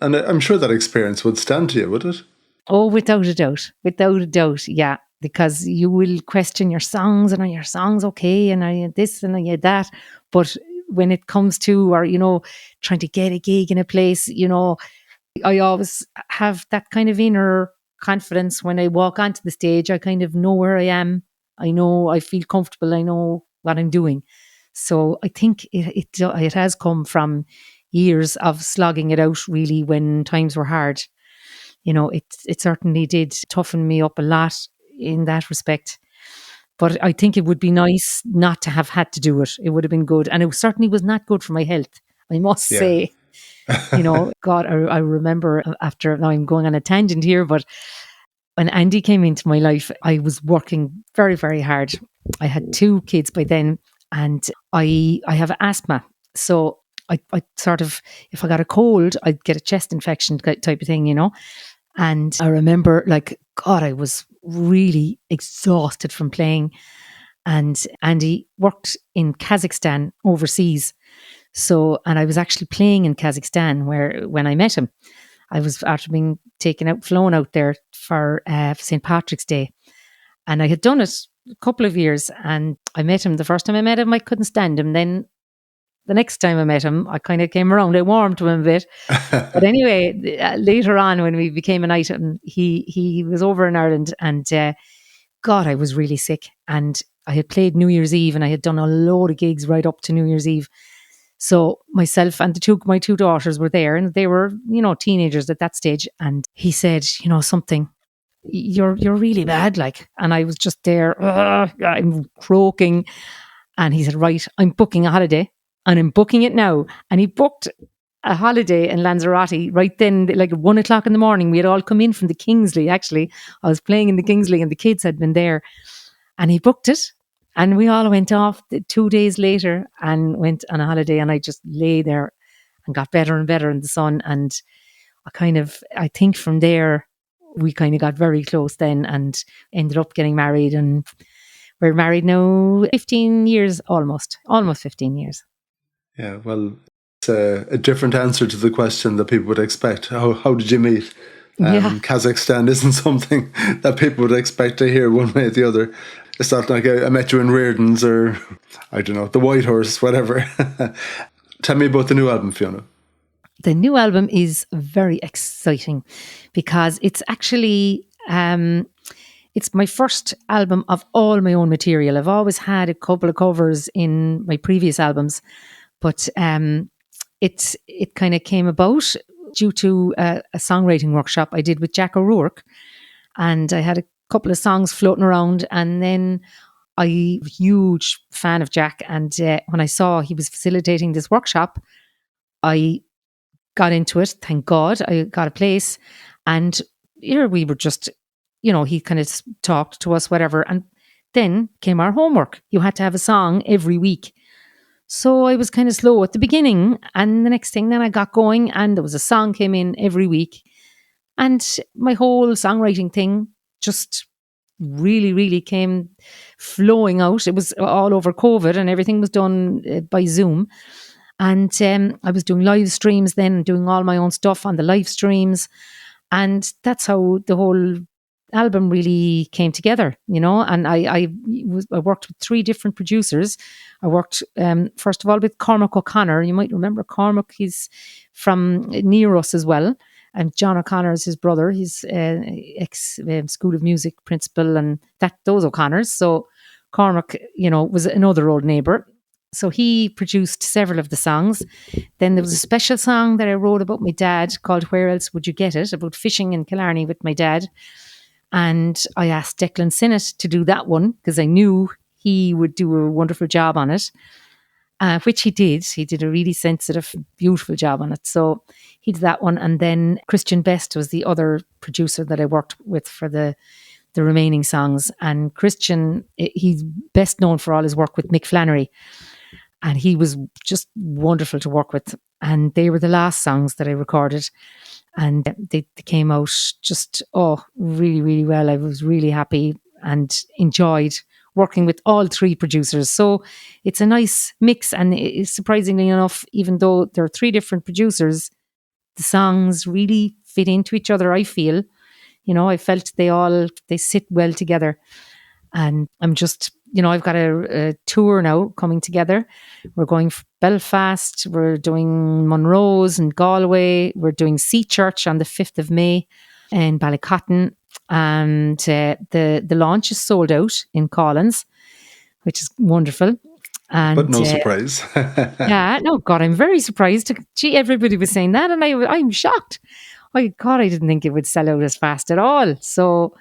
And I'm sure that experience would stand to you, would it? Oh, without a doubt. Without a doubt, yeah. Because you will question your songs and are your songs okay? And are you this and are you that? But when it comes to, or, you know, trying to get a gig in a place, you know, I always have that kind of inner confidence when I walk onto the stage. I kind of know where I am. I know I feel comfortable. I know what I'm doing. So I think it has come from years of slogging it out really when times were hard. You know, it certainly did toughen me up a lot in that respect. But I think it would be nice not to have had to do it. It would have been good. And it certainly was not good for my health, I must Yeah. say. You know, God, I remember after, now I'm going on a tangent here, but when Andy came into my life, I was working very, very hard. I had 2 kids by then and I have asthma. So I sort of, if I got a cold, I'd get a chest infection type of thing, you know. And I remember, like, God, I was really exhausted from playing. And Andy worked in Kazakhstan overseas. So, and I was actually playing in Kazakhstan when I met him. I was after being flown out there for St. Patrick's Day. And I had done it a couple of years and I met him. The first time I met him, I couldn't stand him. Then the next time I met him, I kind of came around. I warmed to him a bit. But anyway, later on when we became an item, he was over in Ireland and God, I was really sick. And I had played New Year's Eve and I had done a load of gigs right up to New Year's Eve. So myself and my 2 daughters were there and they were, you know, teenagers at that stage. And he said, you know, something, you're really bad, like. And I was just there, I'm croaking. And he said, right, I'm booking a holiday and I'm booking it now. And he booked a holiday in Lanzarote right then, like at 1 o'clock in the morning. We had all come in from the Kingsley, actually. I was playing in the Kingsley and the kids had been there. And he booked it. And we all went off 2 days later and went on a holiday. And I just lay there and got better and better in the sun. And I think from there, we kind of got very close then and ended up getting married. And we're married now 15 years, almost 15 years. Yeah, well, it's a different answer to the question that people would expect. How did you meet? Yeah. Kazakhstan isn't something that people would expect to hear one way or the other. It's not like I met you in Reardon's or, I don't know, the White Horse, whatever. Tell me about the new album, Fiona. The new album is very exciting because it's actually, it's my first album of all my own material. I've always had a couple of covers in my previous albums, but it kind of came about due to a songwriting workshop I did with Jack O'Rourke. And I had a couple of songs floating around. And then I'm a huge fan of Jack. And when I saw he was facilitating this workshop, I got into it. Thank God I got a place. And here we were just, you know, he kind of talked to us, whatever. And then came our homework. You had to have a song every week. So I was kind of slow at the beginning. And the next thing then I got going and there was a song came in every week. And my whole songwriting thing just really, really came flowing out. It was all over COVID and everything was done by Zoom. And I was doing live streams then, doing all my own stuff on the live streams. And that's how the whole album really came together, you know. And I worked with 3 different producers. I worked first of all with Cormac O'Connor. You might remember Cormac. He's from near us as well. And John O'Connor is his brother. He's ex School of Music principal, and those O'Connors. So Cormac, you know, was another old neighbour. So he produced several of the songs. Then there was a special song that I wrote about my dad called "Where Else Would You Get It?" about fishing in Killarney with my dad. And I asked Declan Sinnott to do that one because I knew he would do a wonderful job on it, which he did. He did a really sensitive, beautiful job on it. So he did that one. And then Christian Best was the other producer that I worked with for the remaining songs. And Christian, he's best known for all his work with Mick Flannery. And he was just wonderful to work with. And they were the last songs that I recorded. And they came out just, really, really well. I was really happy and enjoyed working with all three producers. So it's a nice mix. And surprisingly enough, even though there are three different producers, the songs really fit into each other, I feel. I felt they sit well together. And I'm just, I've got a tour now coming together. We're going Belfast, we're doing Monroe's and Galway, we're doing Sea Church on the 5th of May in Ballycotton. And the launch is sold out in Collins, which is wonderful. And, but no surprise. Yeah, no, God, I'm very surprised. Gee, everybody was saying that, and I'm shocked. God, I didn't think it would sell out as fast at all. So,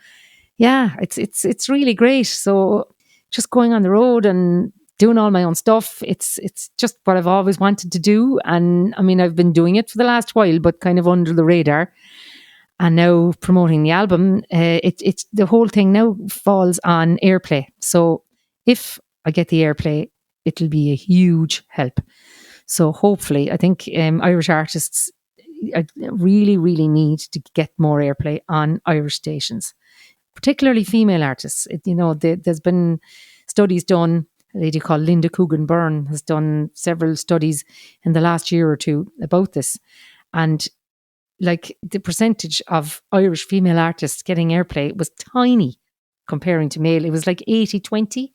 yeah, it's really great. So, just going on the road and doing all my own stuff, it's just what I've always wanted to do. And I mean, I've been doing it for the last while, but kind of under the radar. And now promoting the album, it's the whole thing now falls on airplay. So, if I get the airplay, it'll be a huge help. So hopefully, I think Irish artists really, really need to get more airplay on Irish stations, particularly female artists. There's been studies done. A lady called Linda Coogan Byrne has done several studies in the last year or two about this. And like the percentage of Irish female artists getting airplay was tiny comparing to male. It was like 80-20.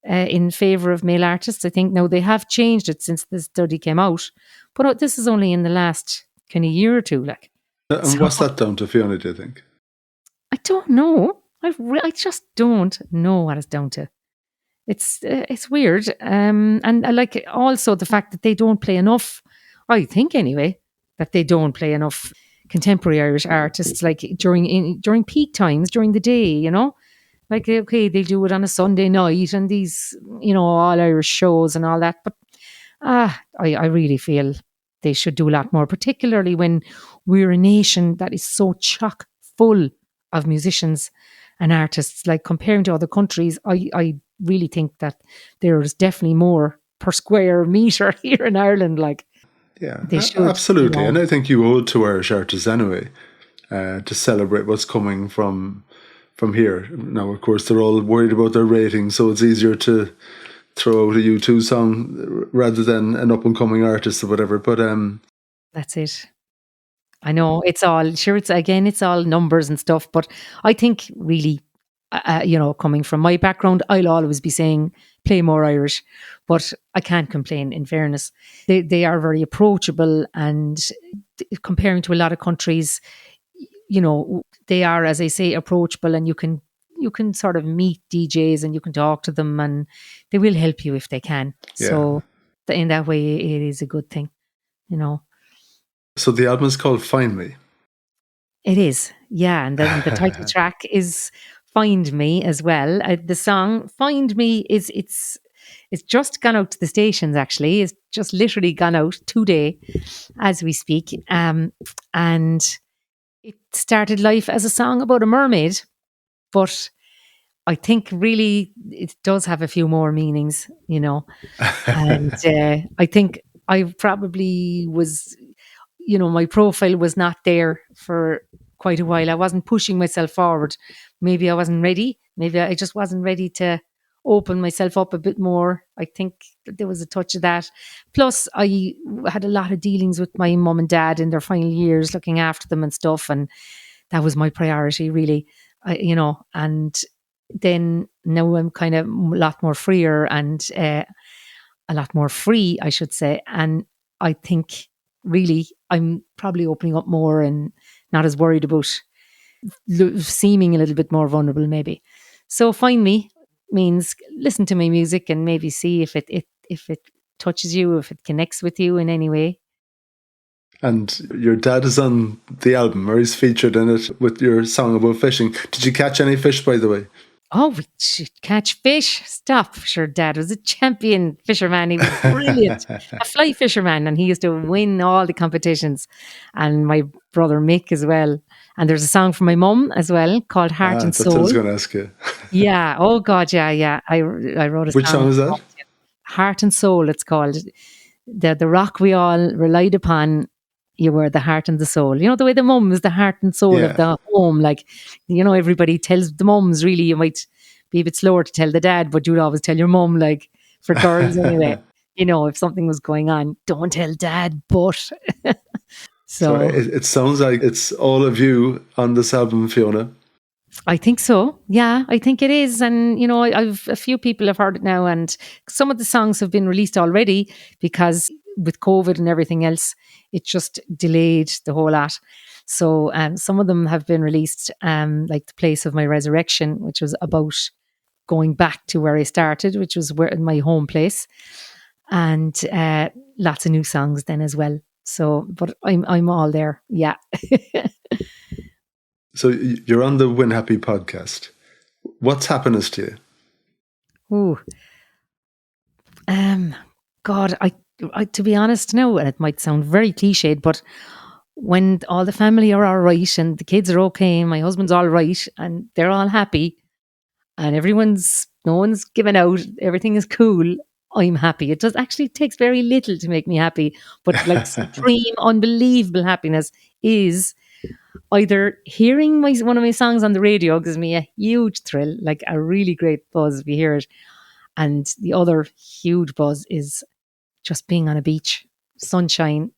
In favour of male artists. I think now they have changed it since this study came out, but this is only in the last kind of year or two. And what's that down to, Fiona, do you think? I don't know. I just don't know what it's down to. It's weird, and I like also the fact that they don't play enough. I think anyway that they don't play enough contemporary Irish artists like during peak times during the day. Like, okay, they'll do it on a Sunday night and these, all Irish shows and all that. But I really feel they should do a lot more, particularly when we're a nation that is so chock full of musicians and artists. Like, comparing to other countries, I really think that there's definitely more per square metre here in Ireland. Like, yeah, they should, absolutely. And I think you owe it to Irish artists anyway to celebrate what's coming from here. Now, of course, they're all worried about their ratings, so it's easier to throw out a U2 song rather than an up-and-coming artist or whatever. But that's it. I know it's all numbers and stuff. But I think really, coming from my background, I'll always be saying play more Irish. But I can't complain. In fairness, they are very approachable, and comparing to a lot of countries, they are, as I say, approachable, and you can sort of meet DJs and you can talk to them and they will help you if they can. Yeah. So in that way, it is a good thing, So the album is called Find Me. It is, yeah. And then the title track is Find Me as well. The song Find Me it's just gone out to the stations, actually. It's just literally gone out today as we speak. And it started life as a song about a mermaid, but I think really it does have a few more meanings, and I think I probably was, my profile was not there for quite a while. I wasn't pushing myself forward. Maybe I wasn't ready. Maybe I just wasn't ready to open myself up a bit more. I think that there was a touch of that. Plus, I had a lot of dealings with my mum and dad in their final years, looking after them and stuff. And that was my priority, really, and then now I'm kind of a lot more freer and a lot more free, I should say. And I think really I'm probably opening up more and not as worried about seeming a little bit more vulnerable, maybe. So Find Me means listen to my music and maybe see if it touches you, if it connects with you in any way. And your dad is on the album, or he's featured in it with your song about fishing. Did you catch any fish, by the way? Oh, we should catch fish. Stop. Sure, Dad was a champion fisherman. He was brilliant. A fly fisherman, and he used to win all the competitions. And my brother Mick as well. And there's a song from my mum as well called Heart and That's what I was Soul. going to ask you. Yeah. Oh, God. Yeah. Yeah. I wrote a Which song. song is that? Heart and Soul, it's called. The rock we all relied upon. You were the heart and the soul. You know, the way the mum is the heart and soul of Yeah. the home. Like, you know, everybody tells the mums, really. You might be a bit slower to tell the dad, but you'd always tell your mum, like, for girls anyway. You know, if something was going on, don't tell dad, but. So So it sounds like it's all of you on this album, Fiona. I think so. Yeah, I think it is. And, you know, I've a few people have heard it now, and some of the songs have been released already because with COVID and everything else, it just delayed the whole lot. So some of them have been released, like The Place of My Resurrection, which was about going back to where I started, which was where my home place, and lots of new songs then as well. So, but I'm all there. Yeah. So you're on the Win Happy podcast. What's happiness to you? Ooh. God, I, to be honest now, and it might sound very cliched, but when all the family are all right and the kids are okay and my husband's all right and they're all happy and no one's given out, everything is cool, I'm happy. It does actually takes very little to make me happy, but like supreme, unbelievable happiness is either hearing one of my songs on the radio gives me a huge thrill, like a really great buzz if you hear it. And the other huge buzz is just being on a beach, sunshine,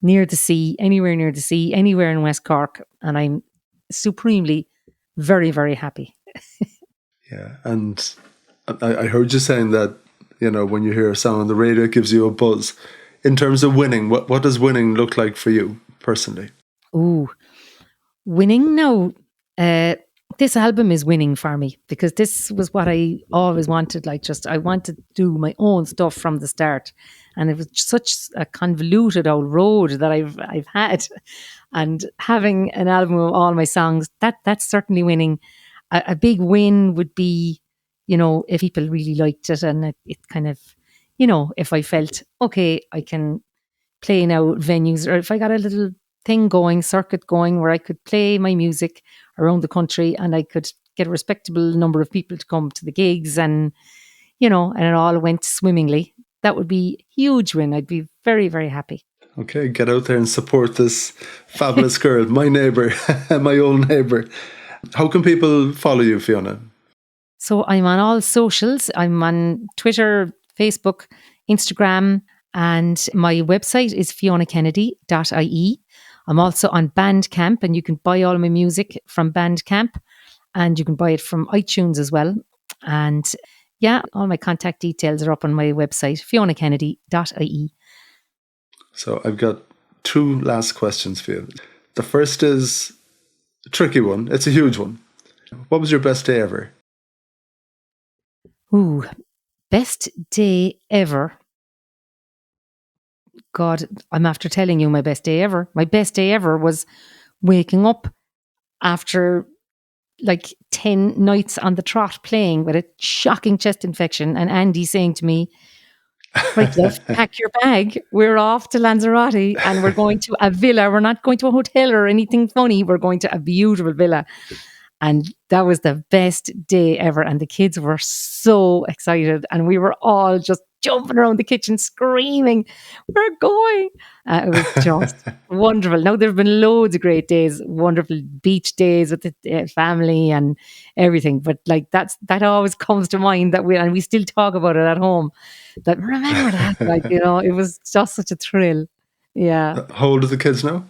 near the sea, anywhere near the sea, anywhere in West Cork. And I'm supremely, very, very happy. Yeah. And I heard you saying that, you know, when you hear a song on the radio, it gives you a buzz. In terms of winning, what does winning look like for you personally? Ooh, winning now. This album is winning for me because this was what I always wanted. Like, just I wanted to do my own stuff from the start, and it was such a convoluted old road that I've had. And having an album of all my songs, that's certainly winning. A big win would be, you know, if people really liked it and it kind of, you know, if I felt okay, I can play now venues, or if I got a little thing going, circuit going, where I could play my music around the country and I could get a respectable number of people to come to the gigs, and, you know, and it all went swimmingly. That would be a huge win. I'd be very, very happy. Okay, get out there and support this fabulous girl, my neighbour, my old neighbour. How can people follow you, Fiona? So I'm on all socials. I'm on Twitter, Facebook, Instagram, and my website is fionakennedy.ie. I'm also on Bandcamp, and you can buy all my music from Bandcamp, and you can buy it from iTunes as well. And yeah, all my contact details are up on my website, fionakennedy.ie. So I've got two last questions for you. The first is a tricky one. It's a huge one. What was your best day ever? Ooh, best day ever. God, I'm after telling you my best day ever. My best day ever was waking up after like 10 nights on the trot playing with a shocking chest infection, and Andy saying to me, right, love, pack your bag. We're off to Lanzarote and we're going to a villa. We're not going to a hotel or anything funny. We're going to a beautiful villa. And that was the best day ever. And the kids were so excited. And we were all just jumping around the kitchen, screaming, we're going. It was just wonderful. Now, there have been loads of great days, wonderful beach days with the family and everything. But like that always comes to mind, and we still talk about it at home. That remember that, like, you know, it was just such a thrill. Yeah. How old are the kids now?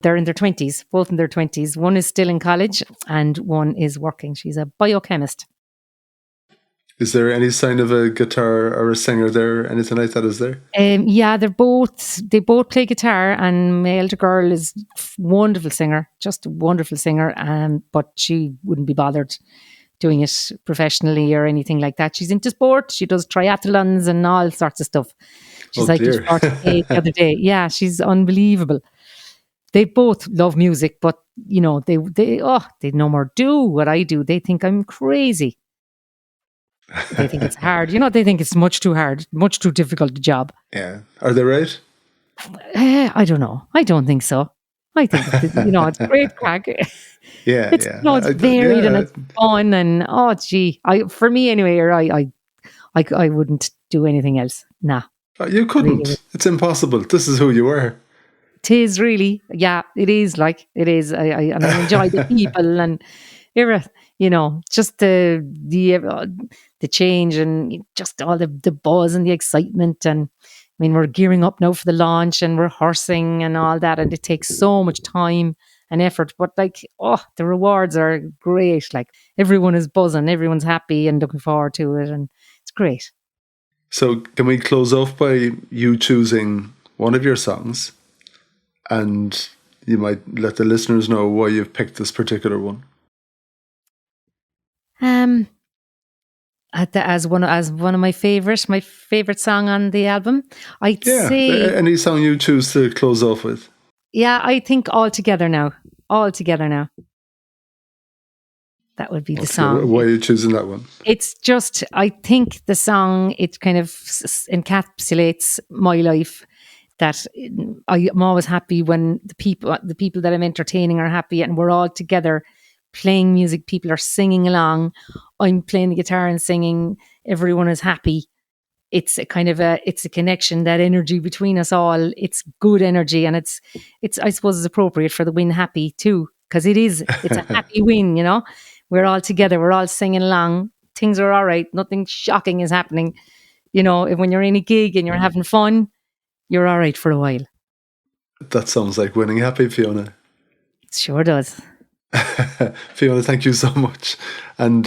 They're in their 20s, both in their 20s. One is still in college and one is working. She's a biochemist. Is there any sign of a guitar or a singer there, anything like that, is there? Yeah, they both play guitar, and my elder girl is a wonderful singer, just a wonderful singer, but she wouldn't be bothered doing it professionally or anything like that. She's into sport. She does triathlons and all sorts of stuff. She's Oh cycled dear. 40K the other day. Yeah, she's unbelievable. They both love music, but they no more do what I do. They think I'm crazy. They think it's hard. They think it's much too hard, much too difficult a job. Yeah. Are they right? I don't know. I don't think so. I think it's great crack. Yeah, It's yeah. it's varied and Yeah. it's fun and gee, for me anyway, or I wouldn't do anything else. Nah, You really. couldn't. It's impossible. This is who you are. It is really, yeah, it is like it is. And I enjoy the people and everything. Just the change and just all the buzz and the excitement. And I mean, we're gearing up now for the launch and rehearsing and all that, and it takes so much time and effort. But the rewards are great. Like everyone is buzzing, everyone's happy and looking forward to it, and it's great. So, can we close off by you choosing one of your songs, and you might let the listeners know why you've picked this particular one? As one of my favorite song on the album, I'd Yeah, say, any song you choose to close off with. yeah, I think All Together Now. All Together Now. That would be the song. Why are you choosing that one? It's just, I think the song, it kind of encapsulates my life. That I'm always happy when the people that I'm entertaining are happy and we're all together playing music. People are singing along. I'm playing the guitar and singing. Everyone is happy. It's a kind of it's a connection, that energy between us all. It's good energy, and it's I suppose it's appropriate for the Win Happy too, because it's a happy win. We're all together. We're all singing along. Things are all right. Nothing shocking is happening. When you're in a gig and you're having fun, you're all right for a while. That sounds like winning happy, Fiona. It sure does. Fiona, thank you so much. And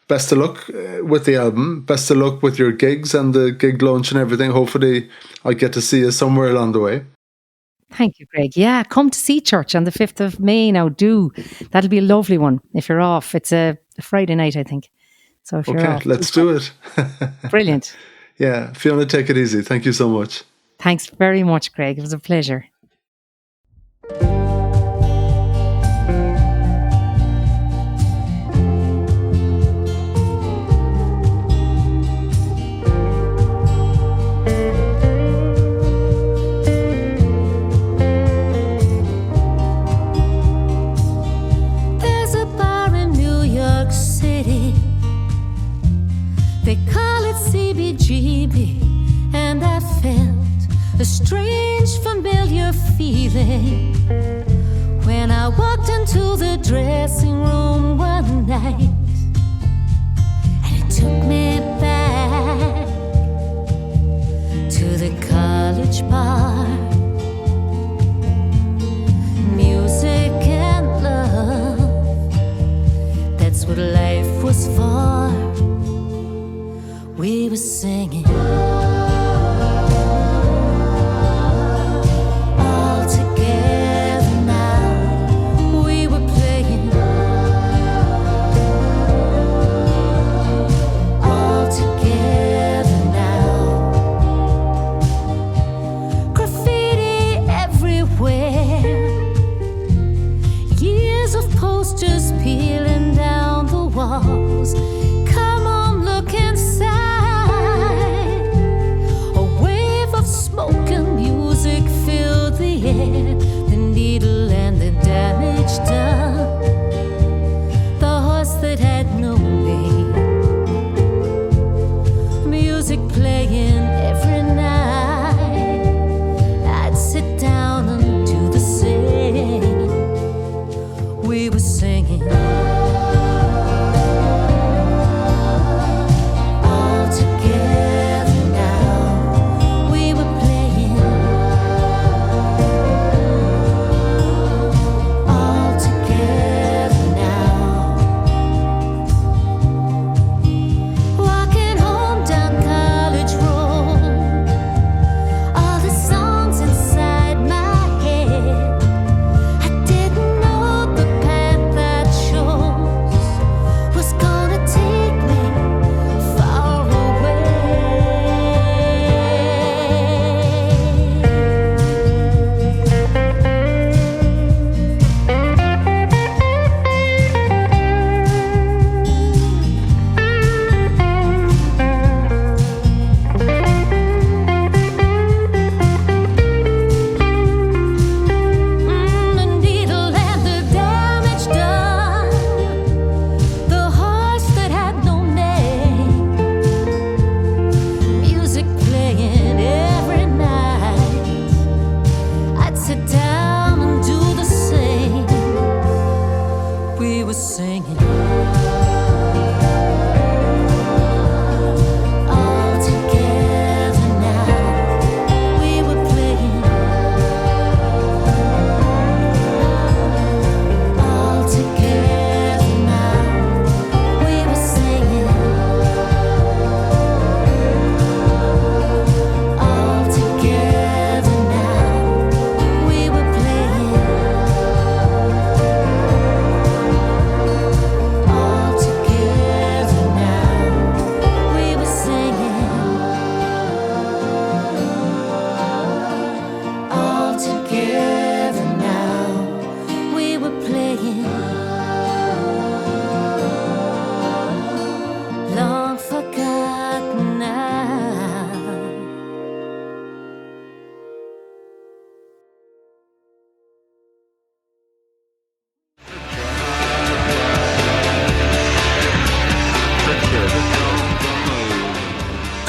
best of luck with the album. Best of luck with your gigs and the gig launch and everything. Hopefully I get to see you somewhere along the way. Thank you, Greg. Yeah, come to see Church on the 5th of May now. That'll be a lovely one if you're off. It's a Friday night, I think. So if you're off, let's do it. Brilliant. Yeah, Fiona, take it easy. Thank you so much. Thanks very much, Greg. It was a pleasure. There's a bar in New York City. They call it CBGB. And I felt a strange familiar feeling when I walked into the dressing room one night, and it took me back to the college bar. Music and love, that's what life was for. We were singing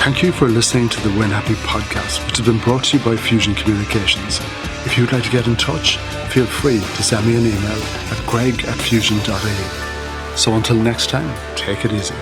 Thank you for listening to the Win Happy podcast, which has been brought to you by Fusion Communications. If you'd like to get in touch, feel free to send me an email at greg@fusion.ie. So until next time, take it easy.